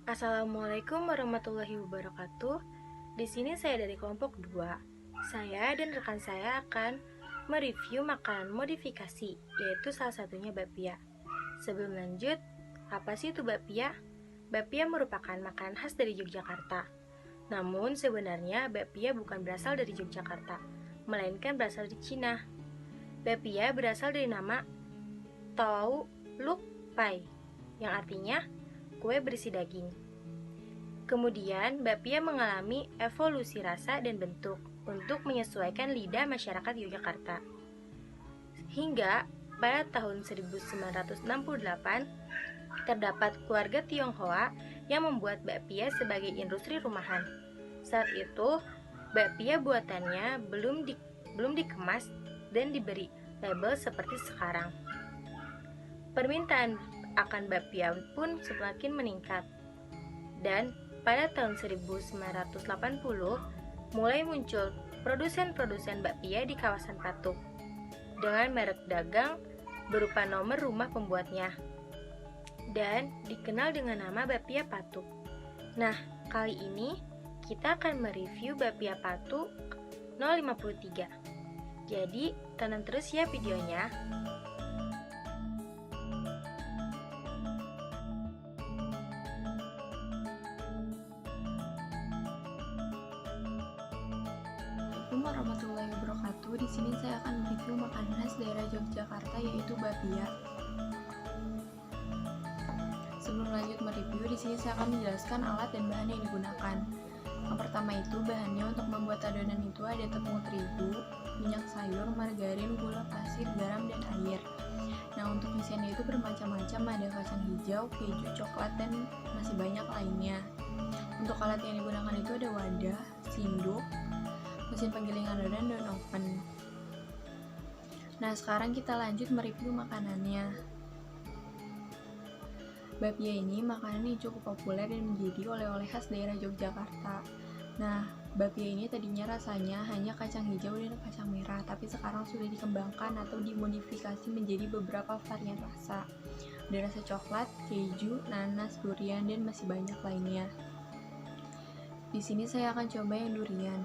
Assalamualaikum warahmatullahi wabarakatuh. Di sini saya dari kelompok 2. Saya dan rekan saya akan mereview makanan modifikasi, yaitu salah satunya bapia. Sebelum lanjut, apa sih itu bapia? Bapia merupakan makanan khas dari Yogyakarta. Namun sebenarnya bapia bukan berasal dari Yogyakarta, melainkan berasal dari Cina. Bapia berasal dari nama Tau Luk Pai, yang artinya kue berisi daging. Kemudian, bapia mengalami evolusi rasa dan bentuk untuk menyesuaikan lidah masyarakat Yogyakarta. Hingga pada tahun 1968, terdapat keluarga Tionghoa yang membuat bapia sebagai industri rumahan. Saat itu, bapia buatannya belum dikemas dan diberi label seperti sekarang. Permintaan akan bapia pun semakin meningkat. Dan pada tahun 1980, mulai muncul produsen-produsen bapia di kawasan Patuk dengan merek dagang berupa nomor rumah pembuatnya dan dikenal dengan nama bapia Patuk. Nah, kali ini kita akan mereview bapia Patuk 053. Jadi, tonton terus ya videonya. Assalamualaikum warahmatullahi wabarakatuh. Di sini saya akan mereview makanan khas daerah Yogyakarta yaitu bapia. Sebelum lanjut mereview, di sini saya akan menjelaskan alat dan bahan yang digunakan. Yang pertama itu bahannya untuk membuat adonan itu ada tepung terigu, minyak sayur, margarin, gula pasir, garam, dan air. Nah, untuk isiannya itu bermacam-macam, ada kacang hijau, keju, coklat, dan masih banyak lainnya. Untuk alat yang digunakan itu ada wadah, sinduk, mesin penggilingan adonan, dan oven. Nah, sekarang kita lanjut mereview makanannya. Bapia ini makanan yang cukup populer dan menjadi oleh-oleh khas daerah Yogyakarta. Nah, bapia ini tadinya rasanya hanya kacang hijau dan kacang merah, tapi sekarang sudah dikembangkan atau dimodifikasi menjadi beberapa varian rasa. Ada rasa coklat, keju, nanas, durian, dan masih banyak lainnya. Di sini saya akan coba yang durian.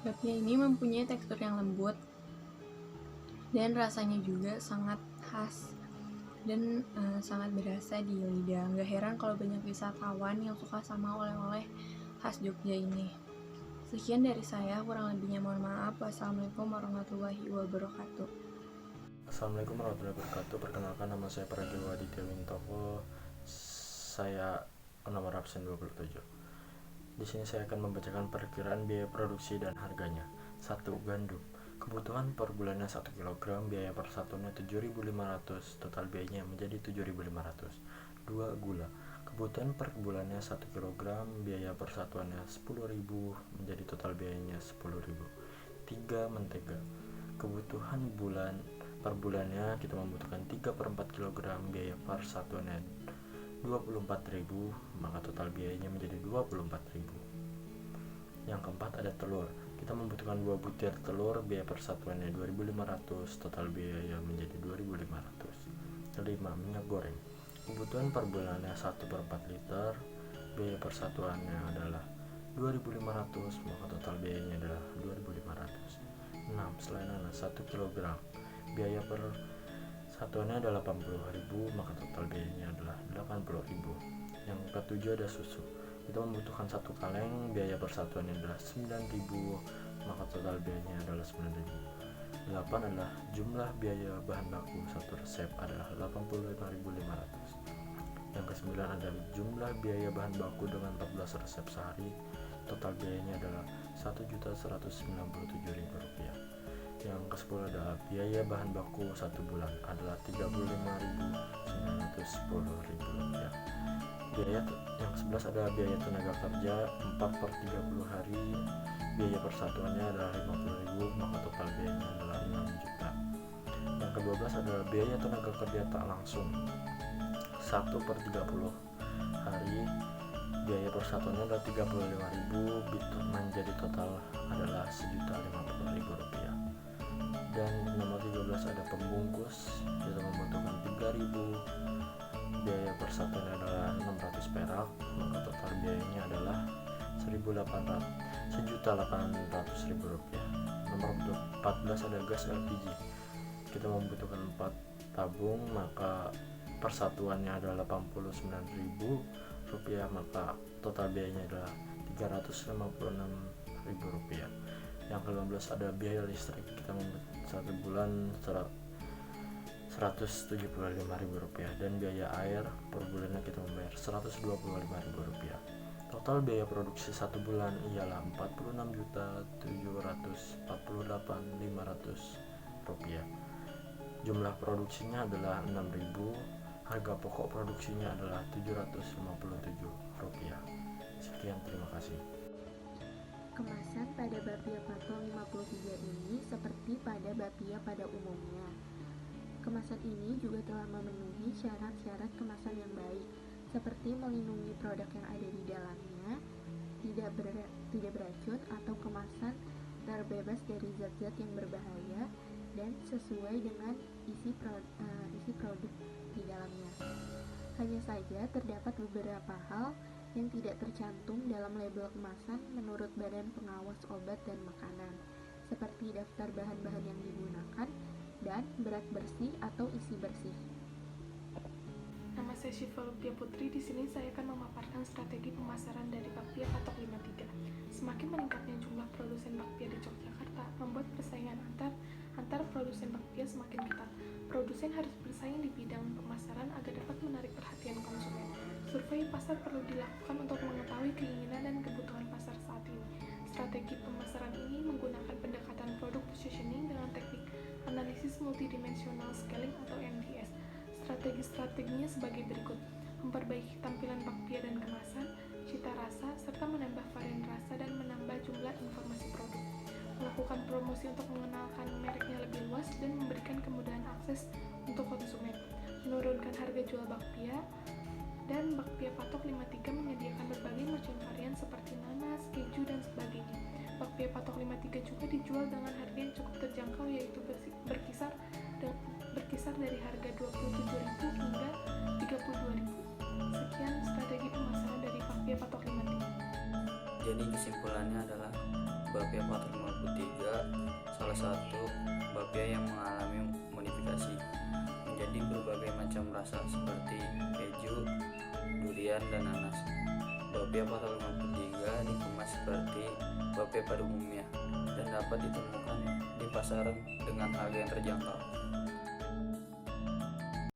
Bapia ini mempunyai tekstur yang lembut dan rasanya juga sangat khas dan sangat berasa di lidah. Gak heran kalau banyak wisatawan yang suka sama oleh-oleh khas Jogja ini. Sekian dari saya, kurang lebihnya mohon maaf. Wassalamualaikum warahmatullahi wabarakatuh. Assalamualaikum warahmatullahi wabarakatuh. Perkenalkan, nama saya Pragiwa Aditya Wintoko. Saya nomor absen 27. Di sini saya akan membacakan perkiraan biaya produksi dan harganya. 1. Gandum. Kebutuhan per bulannya 1 kg, biaya per satunya 7.500, total biayanya menjadi 7.500. 2. Gula. Kebutuhan per bulannya 1 kg, biaya per satuannya 10.000, menjadi total biayanya 10.000. 3. Mentega. Kebutuhan per bulannya kita membutuhkan 3/4 kg, biaya per satuannya 24.000, maka total biayanya menjadi 24.000. Yang keempat ada telur. Kita membutuhkan 2 butir telur, biaya per satuannya 2.500, total biaya menjadi 2.500. 5. Minyak goreng. Kebutuhan per bulannya 1/4 liter, biaya per satuannya adalah 2.500, maka total biayanya adalah 2.500. 6. Selai nanas 1 kg, biaya per satuannya adalah 80.000, maka total biayanya adalah 80.000. Yang ketujuh ada susu. Kita membutuhkan 1 kaleng, biaya per satuannya adalah 9.000, maka total biayanya adalah 9.000. 8 adalah jumlah biaya bahan baku 1 resep adalah 85.500. Yang ke-9 ada jumlah biaya bahan baku dengan 14 resep sehari, total biayanya adalah Rp1.197.000. Yang ke-10 adalah biaya bahan baku 1 bulan adalah Rp35.910.000. Yang ke-11 adalah biaya tenaga kerja 4/30 hari, biaya persatuannya adalah 50.000, maka total biayanya adalah 6 juta. Yang ke-12 adalah biaya tenaga kerja tak langsung 1/30 hari, biaya persatuannya adalah 35.000, menjadi total adalah Rp1.050.000. Dan nomor 13 ada pembungkus, kita membutuhkan 3.000, biaya persatuannya adalah 600 perak, maka total biayanya adalah Rp1.800.000. Nomor 14 ada gas LPG, kita membutuhkan 4 tabung, maka persatuannya adalah Rp89.000, maka total biayanya adalah Rp356.000. Yang ke-15 ada biaya listrik, kita membutuhkan 1 bulan Rp175.000, dan biaya air per bulannya kita membayar Rp125.000. Total biaya produksi 1 bulan ialah Rp46.748.500. Jumlah produksinya adalah 6.000, harga pokok produksinya adalah Rp757. Sekian, terima kasih. Kemasan pada bapia pato 53 ini seperti pada bapia pada umumnya. Kemasan ini juga telah memenuhi syarat-syarat kemasan yang baik, seperti melindungi produk yang ada di dalamnya, tidak beracun atau kemasan terbebas dari zat-zat yang berbahaya, dan sesuai dengan isi produk di dalamnya. Hanya saja terdapat beberapa hal yang tidak tercantum dalam label kemasan menurut Badan Pengawas Obat dan Makanan, seperti daftar bahan-bahan yang digunakan dan berat bersih atau isi bersih. Nama saya Syifa Lutfia Putri. Di sini saya akan memaparkan strategi pemasaran dari bakpia patok 53. Semakin meningkatnya jumlah produsen bakpia di Yogyakarta membuat persaingan antar produsen bakpia semakin ketat. Produsen harus bersaing di bidang pemasaran agar dapat menarik perhatian konsumen. Survei pasar perlu dilakukan untuk mengetahui keinginan dan kebutuhan pasar saat ini. Strategi pemasaran ini menggunakan pendekatan product positioning dengan teknik analisis multidimensional scaling atau MDS. Strategi-strateginya sebagai berikut: memperbaiki tampilan bakpia dan kemasan, cita rasa, serta menambah varian rasa dan menambah jumlah informasi produk. Melakukan promosi untuk mengenalkan mereknya lebih luas dan memberikan kemudahan akses untuk konsumen. Menurunkan harga jual bakpia, dan bakpia patok 53 menyediakan berbagai macam varian seperti nanas, keju, dan sebagainya. Bakpia patok 53 juga dijual dengan harga yang cukup terjangkau, yaitu berkisar dari harga Rp27.000 hingga Rp32.000. Sekian strategi pemasaran dari bakpia patok 53. Jadi kesimpulannya adalah bapia patok 53 salah satu bapia yang mengalami modifikasi menjadi berbagai macam rasa seperti keju, durian, dan nanas. Bapia patok 53 dikemas seperti bapia pada umumnya dan dapat ditemukan di pasaran dengan harga yang terjangkau.